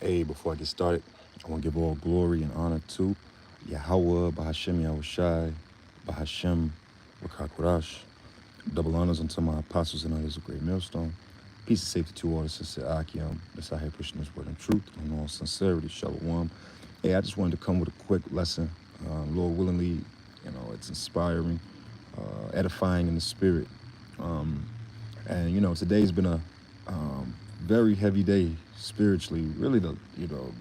Hey, before I get started, I want to give all glory and honor to Yahweh, Bahashem Yahushai, Bahashem Rakakwarash. Double honors unto my apostles and others of Great Millstone. Peace and safety to all the sincere Akim that's out here pushing this word in truth and all sincerity. Shalom. Hey, I just wanted to come with a quick lesson. Lord willingly, it's inspiring, edifying in the spirit. And today's been a very heavy day spiritually. Really, the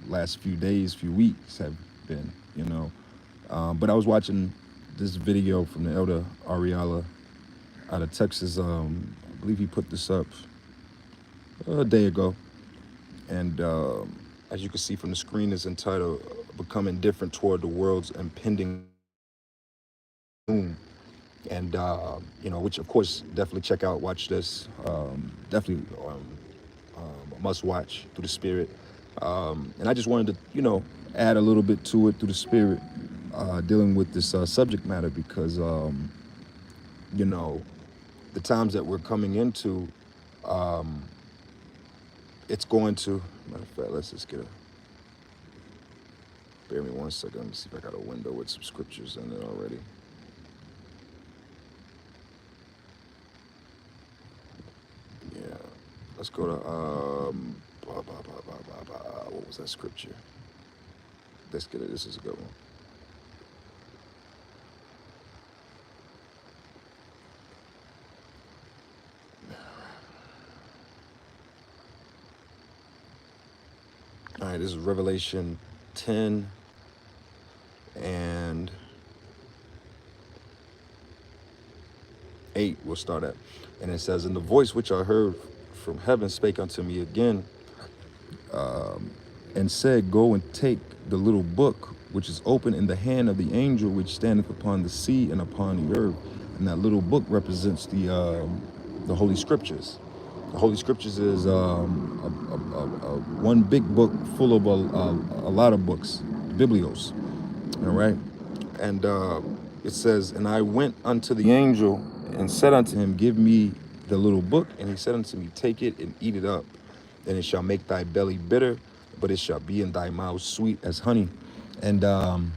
last few days, few weeks have been. But I was watching this video from the elder Ariala out of Texas. I believe he put this up a day ago, and as you can see from the screen, it's entitled "Becoming Different Toward the World's Impending Doom." And which of course definitely check out, watch this. Definitely must watch through the spirit. And I just wanted to add a little bit to it through the spirit, dealing with this subject matter because the times that we're coming into, it's going to, matter of fact, let's just get a, bear me 1 second, let me see if I got a window with some scriptures in it already. Yeah, let's go to what was that scripture? Let's get it. This is a good one. All right, this is Revelation 10 and 8. We'll start at, and it says, "And the voice which I heard from heaven spake unto me again, and said, Go and take the little book which is open in the hand of the angel which standeth upon the sea and upon the earth." And that little book represents the Holy Scriptures. The Holy Scriptures is one big book full of a lot of books, biblios. All right, and it says, "And I went unto the angel and said unto him, Give me the little book. And he said unto me, Take it and eat it up. And it shall make thy belly bitter, but it shall be in thy mouth sweet as honey." And for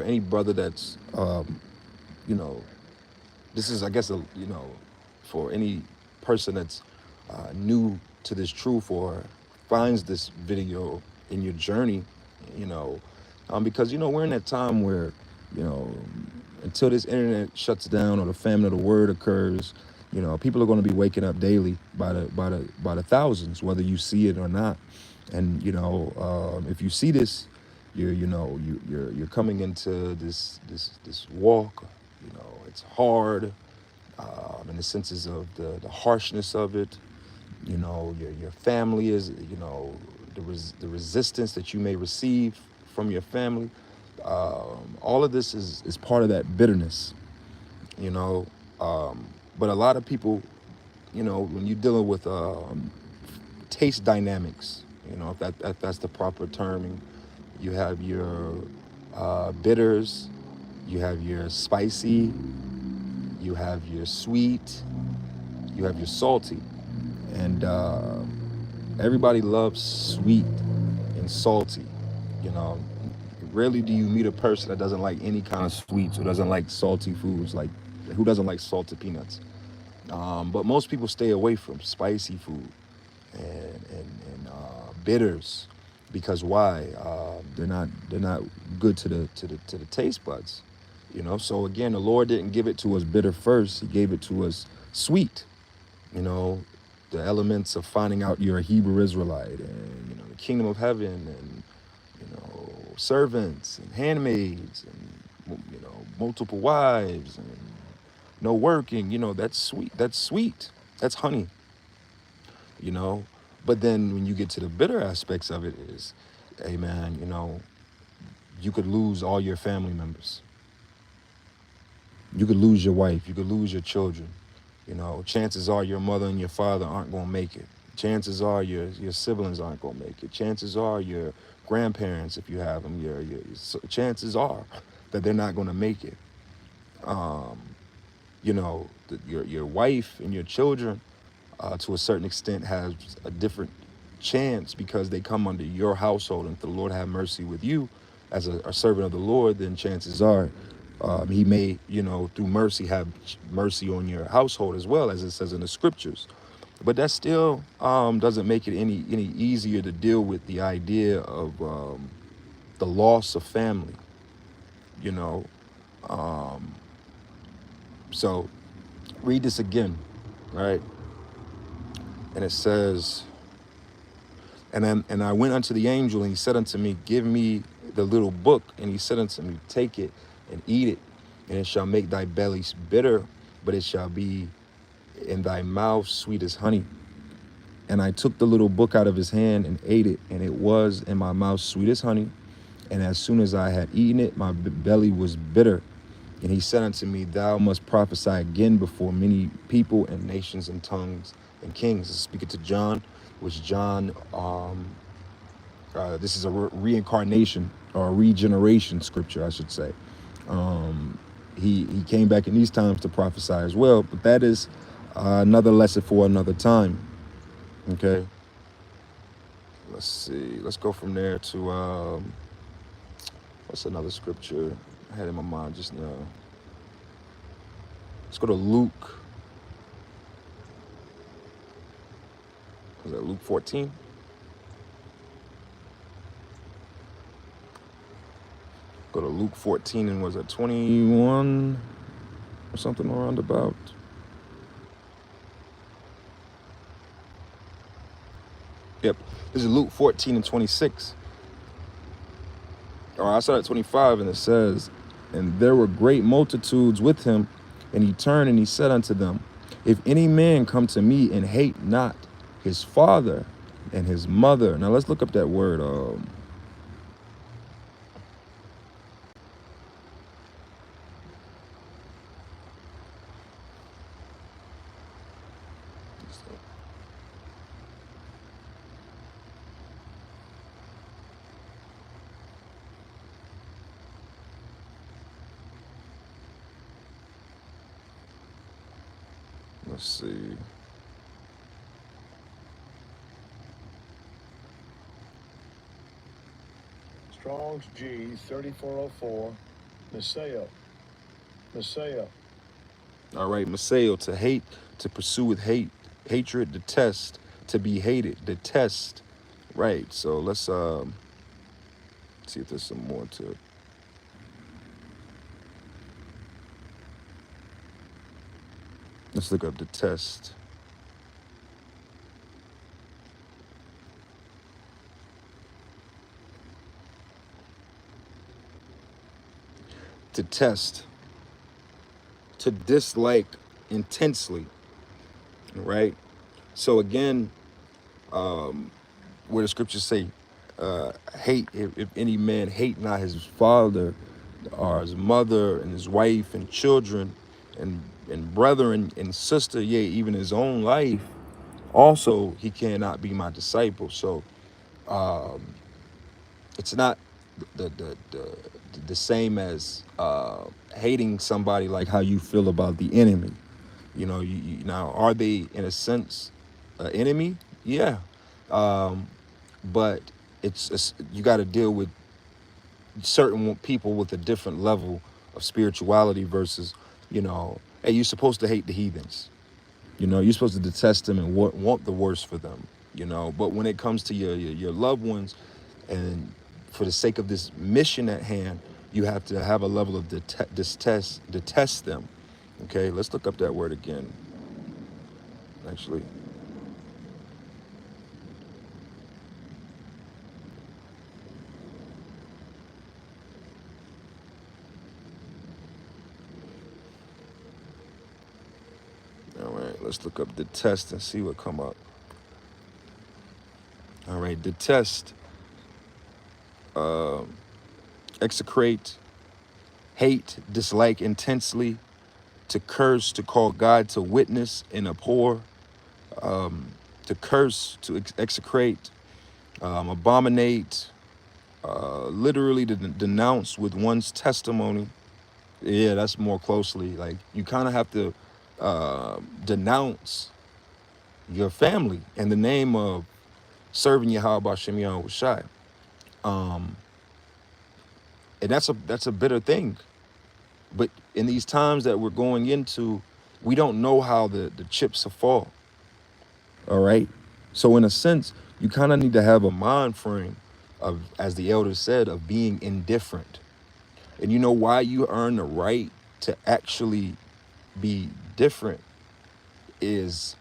any brother that's this is, I guess, for any person that's new to this truth or finds this video in your journey, because we're in that time where until this internet shuts down or the famine of the word occurs, people are going to be waking up daily by the thousands, whether you see it or not. And if you see this, you're coming into this walk. It's hard, in the senses of the harshness of it. Your family is, the resistance that you may receive from your family. All of this is part of that bitterness, but a lot of people, when you're dealing with taste dynamics, if that's the proper terming, you have your bitters, you have your spicy, you have your sweet, you have your salty, and everybody loves sweet and salty. Rarely do you meet a person that doesn't like any kind of sweets or doesn't like salty foods, like who doesn't like salted peanuts. But most people stay away from spicy food and bitters, because why? They're not good to the taste buds. So again, the Lord didn't give it to us bitter first; He gave it to us sweet. The elements of finding out you're a Hebrew Israelite, and the kingdom of heaven, and servants and handmaids, and multiple wives, and no working. That's sweet. That's sweet. That's honey. But then when you get to the bitter aspects of it, is, hey man, you could lose all your family members. You could lose your wife. You could lose your children. Chances are your mother and your father aren't going to make it. Chances are your siblings aren't going to make it. Chances are your grandparents, if you have them, chances are that they're not going to make it. Your wife and your children, to a certain extent, have a different chance because they come under your household, and if the Lord have mercy with you as a servant of the Lord, then chances are he may, through mercy, have mercy on your household as well, as it says in the scriptures. But that still doesn't make it any easier to deal with the idea of the loss of family, you know. Um, so read this again, right? And it says, and I went unto the angel, and he said unto me, give me the little book. And he said unto me, take it and eat it, and it shall make thy belly bitter, but it shall be in thy mouth sweet as honey. And I took the little book out of his hand and ate it, and it was in my mouth sweet as honey. And as soon as I had eaten it, my belly was bitter. And he said unto me, thou must prophesy again before many people and nations and tongues and kings. Speaking to John, which John, this is a reincarnation or a regeneration scripture, I should say. He came back in these times to prophesy as well, but that is another lesson for another time. Okay, let's see. Let's go from there to what's another scripture I had in my mind just now. Let's go to Luke. Was that Luke 14? Go to Luke 14 and was it 21 or something around about? Yep. This is Luke 14 and 26. Or I started at 25, and it says, and there were great multitudes with him, and he turned and he said unto them, if any man come to me and hate not his father and his mother. Now let's look up that word. Let's see. Strong's G 3404, Messiah. All right, Messiah, to hate, to pursue with hate, hatred, detest, to be hated, detest. Right, so let's see if there's some more to it. Let's look up detest. Detest, to dislike intensely, right? So again, where the scriptures say, hate, if any man hate not his father or his mother and his wife and children and brethren and sister, yea, even his own life, also he cannot be my disciple. So it's not the same as hating somebody like how you feel about the enemy. Now, are they in a sense an enemy? Yeah, but it's you got to deal with certain people with a different level of spirituality versus, hey, you're supposed to hate the heathens. You're supposed to detest them and want the worst for them. But when it comes to your loved ones, and for the sake of this mission at hand, you have to have a level of detest them. Okay, let's look up that word again. Actually, all right, let's look up detest and see what come up. All right, detest, execrate, hate, dislike intensely, to curse, to call God to witness and abhor, to curse, to execrate, abominate, literally to denounce with one's testimony. Yeah, that's more closely. Like, you kind of have to denounce your family in the name of serving Yahweh Hashem Yahweh Shai. Um, and that's a bitter thing. But in these times that we're going into, we don't know how the chips will fall. All right. So in a sense, you kind of need to have a mind frame of, as the elder said, of being indifferent. And you know why you earn the right to actually be different is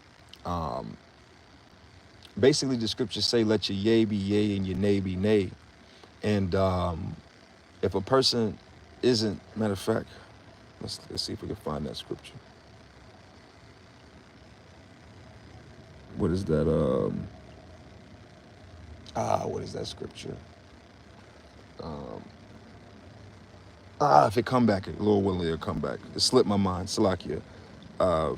basically the scriptures say, let your yea be yea and your nay be nay. And if a person isn't, matter of fact, let's see if we can find that scripture. What is that? What is that scripture? If it come back, Lord willing, it'll come back. It slipped my mind. Salakia,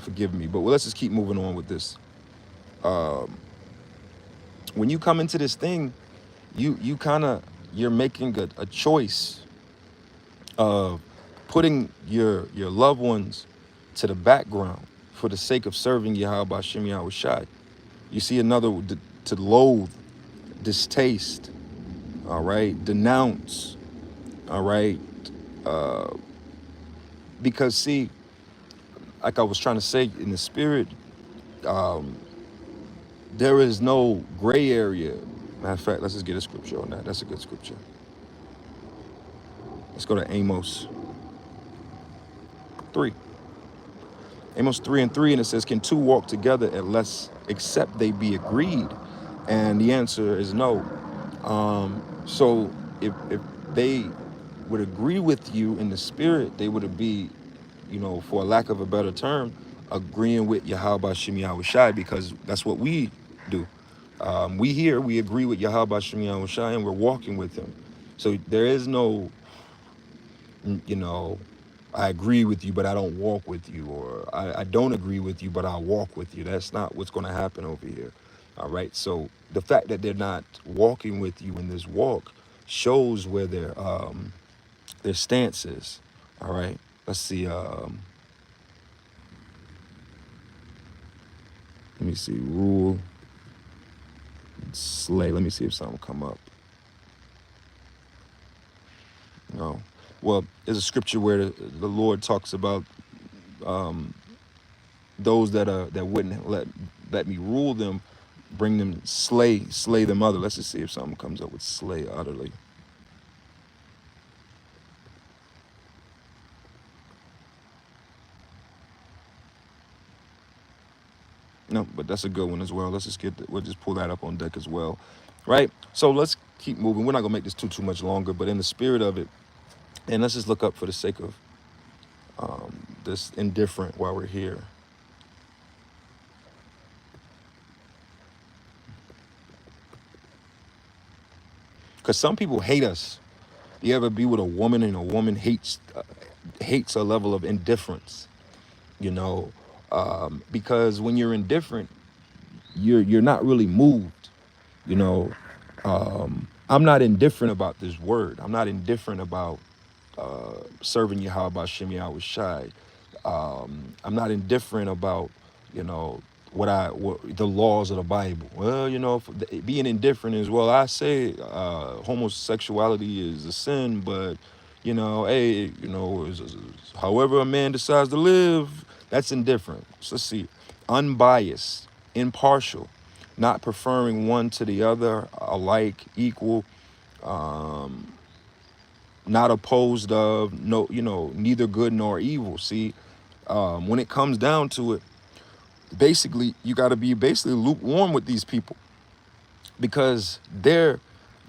forgive me. But let's just keep moving on with this. When you come into this thing, you kind of you're making a choice of putting your loved ones to the background for the sake of serving Yahweh Shem Yahweh Shai. You see another to loathe, distaste, all right, denounce, all right, because see, like I was trying to say in the spirit, there is no gray area. Matter of fact, let's just get a scripture on that. That's a good scripture. Let's go to Amos 3. Amos 3:3, and it says, can two walk together unless except they be agreed? And the answer is no. So if they would agree with you in the spirit, they would be, for lack of a better term, agreeing with Yahweh Shem Yahweh Shai, because that's what we do. We agree with Yahweh Shem Yahweh Shai, and we're walking with him. So there is no, I agree with you, but I don't walk with you, or I don't agree with you, but I walk with you. That's not what's going to happen over here. All right. So the fact that they're not walking with you in this walk shows where their stance is. All right. Let's see. Let me see. Rule, slay. Let me see if something come up. No. Well, there's a scripture where the Lord talks about those that wouldn't let me rule them, bring them, slay them utterly. Let's just see if something comes up with slay utterly. No, but that's a good one as well. Let's just we'll just pull that up on deck as well, right? So let's keep moving. We're not gonna make this too much longer, but in the spirit of it, and let's just look up for the sake of this indifferent while we're here. Because some people hate us. You ever be with a woman and a woman hates a level of indifference, because when you're indifferent, you're not really moved, you know. I'm not indifferent about this word. I'm not indifferent about serving Yahweh Shem Yahweh Shai. I'm not indifferent about, what the laws of the Bible. Well, being indifferent is, well, I say homosexuality is a sin, but hey, however a man decides to live, that's indifferent. So let's see, unbiased, impartial, not preferring one to the other, alike, equal, not opposed of, no, neither good nor evil. See, when it comes down to it, basically you got to be basically lukewarm with these people, because they're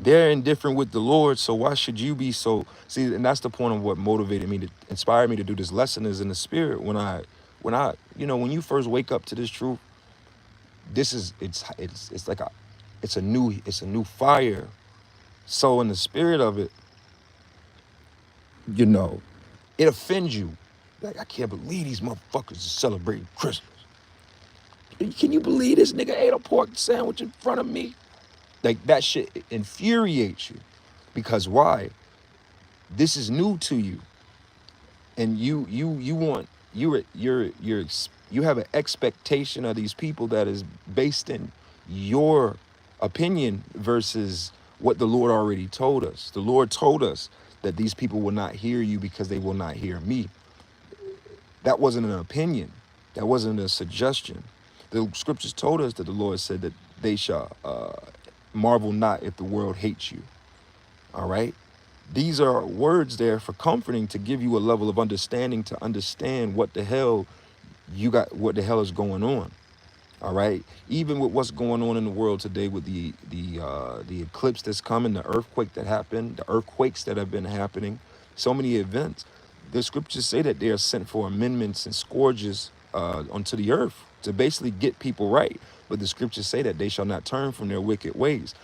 indifferent with the Lord. So why should you be so? See, and that's the point of what motivated me, to inspire me to do this lesson, is in the spirit. When you first wake up to this truth, it's like it's a new fire. So in the spirit of it, it offends you. Like, I can't believe these motherfuckers are celebrating Christmas. Can you believe this nigga ate a pork sandwich in front of me? Like, that shit infuriates you. Because why? This is new to you. And you have an expectation of these people that is based in your opinion versus what the Lord already told us. The Lord told us that these people will not hear you because they will not hear me. That wasn't an opinion. That wasn't a suggestion. The scriptures told us that the Lord said that they shall marvel not if the world hates you. All right. These are words there for comforting, to give you a level of understanding, to understand what the hell what the hell is going on. All right. Even with what's going on in the world today, with the eclipse that's coming, the earthquake that happened, the earthquakes that have been happening, so many events. The scriptures say that they are sent for amendments and scourges onto the earth to basically get people right. But the scriptures say that they shall not turn from their wicked ways.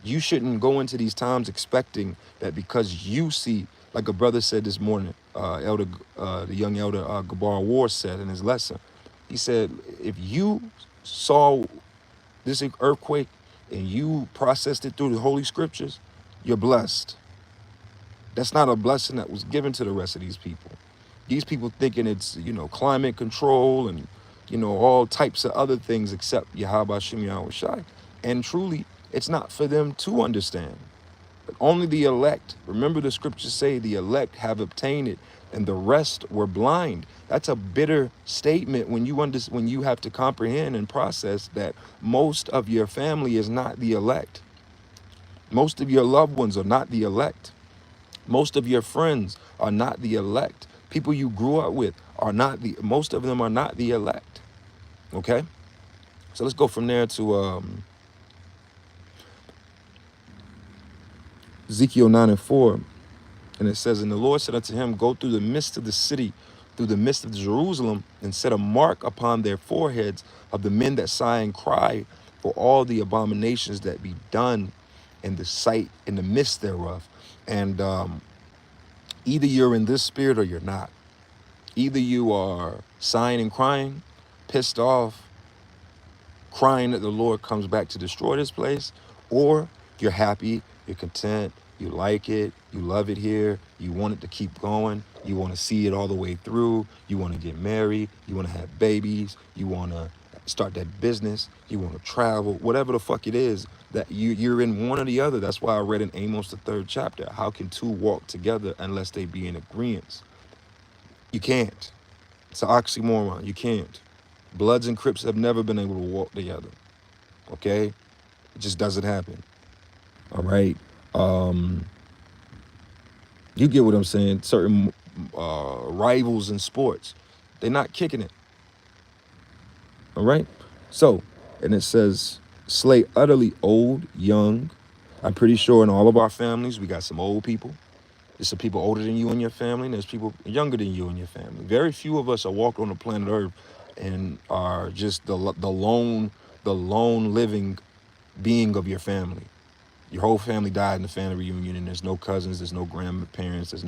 You shouldn't go into these times expecting that because you see, like a brother said this morning, the young elder Gabar War said in his lesson. He said, if you saw this earthquake and you processed it through the Holy Scriptures, you're blessed. That's not a blessing that was given to the rest of these people. These people thinking it's, climate control and, all types of other things except Yahweh Shem Yahweh Shai. And truly, it's not for them to understand. But only the elect, remember the scriptures say the elect have obtained it and the rest were blind. That's a bitter statement when you have to comprehend and process that most of your family is not the elect. Most of your loved ones are not the elect. Most of your friends are not the elect. People you grew up with most of them are not the elect. Okay? So let's go from there to Ezekiel 9:4. And it says, and the Lord said unto him, go through the midst of the city, through the midst of Jerusalem, and set a mark upon their foreheads of the men that sigh and cry for all the abominations that be done in the sight, in the midst thereof. And either you're in this spirit or you're not. Either you are sighing and crying, pissed off, crying that the Lord comes back to destroy this place, or you're happy, you're content, you like it, you love it here, you want it to keep going, you want to see it all the way through, you want to get married, you want to have babies, you want to start that business, you want to travel, whatever the fuck it is, that you're in one or the other. That's why I read in Amos the 3rd chapter, how can two walk together unless they be in agreement? You can't. It's an oxymoron. You can't. Bloods and Crips have never been able to walk together. Okay? It just doesn't happen. All right? You get what I'm saying? Certain rivals in sports, they're not kicking it. All right? So, and it says, slay utterly old, young. I'm pretty sure in all of our families, we got some old people. There's some people older than you in your family, and there's people younger than you in your family. Very few of us are walking on the planet Earth and are just the lone living being of your family. Your whole family died in the family reunion, and there's no cousins, there's no grandparents, there's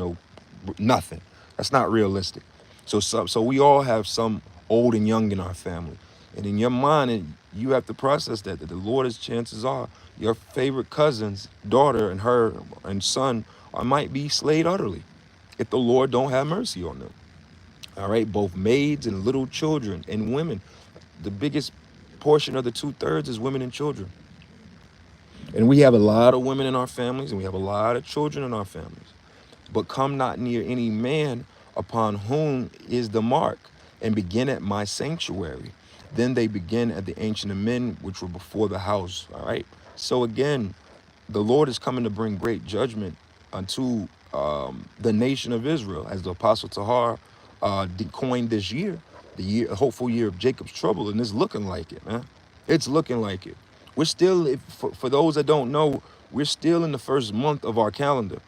nothing. That's not realistic. So we all have some old and young in our family. And in your mind, you have to process that the Lord, as chances are, your favorite cousin's daughter and her and son might be slayed utterly if the Lord don't have mercy on them. All right, both maids and little children and women. The biggest portion of the 2/3 is women and children. And we have a lot of women in our families and we have a lot of children in our families. But come not near any man upon whom is the mark, and begin at my sanctuary. Then they begin at the ancient of men which were before the house. All right. So again, the Lord is coming to bring great judgment unto the nation of Israel, as the Apostle Tahar coined this year, a hopeful year of Jacob's trouble, and it's looking like it, man. It's looking like it. We're still, for those that don't know, we're still in the first month of our calendar.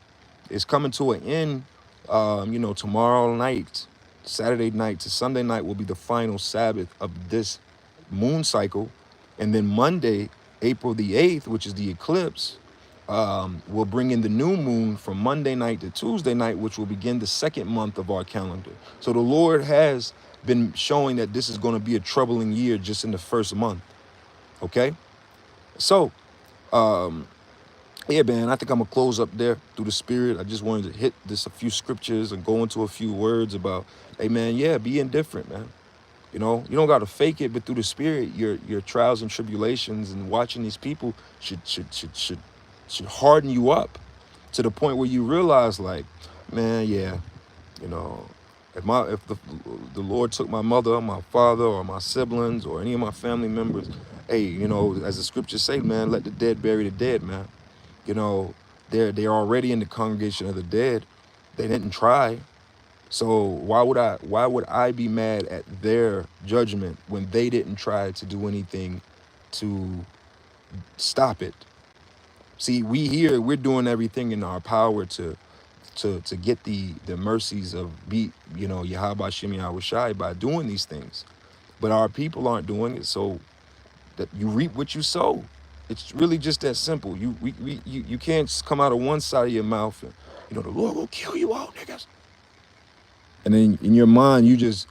It's coming to an end, tomorrow night, Saturday night to Sunday night will be the final Sabbath of this moon cycle. And then Monday, April the 8th, which is the eclipse, will bring in the new moon from Monday night to Tuesday night, which will begin the second month of our calendar. So the Lord has been showing that this is going to be a troubling year just in the first month. Okay? So, yeah, man, I think I'm going to close up there through the spirit. I just wanted to hit a few scriptures and go into a few words about, hey, man, yeah, be indifferent, man. You don't got to fake it, but through the spirit, your trials and tribulations and watching these people should harden you up to the point where you realize, like, man, yeah, you know, if the Lord took my mother or my father or my siblings or any of my family members, hey, as the scriptures say, man, let the dead bury the dead, man. You know, they're already in the congregation of the dead. They didn't try. So why would I be mad at their judgment when they didn't try to do anything to stop it? See, we're doing everything in our power to get the mercies of Yahweh Shem Yahweh Shai by doing these things. But our people aren't doing it, so that you reap what you sow. It's really just that simple. You can't come out of one side of your mouth and the Lord will kill you all, niggas. And then in your mind you just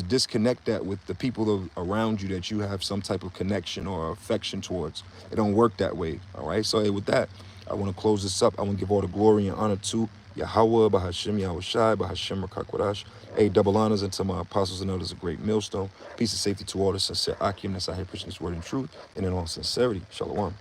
disconnect that with the people around you that you have some type of connection or affection towards. It don't work that way. All right. So hey, with that, I want to close this up. I want to give all the glory and honor to Yahweh, Bahashim Yahweh Shai, Bahashim Rakakwadash. Hey, double honors unto my apostles and others, a great millstone. Peace and safety to all the sincere Akim that's out here preaching this word in truth and in all sincerity. Shalom.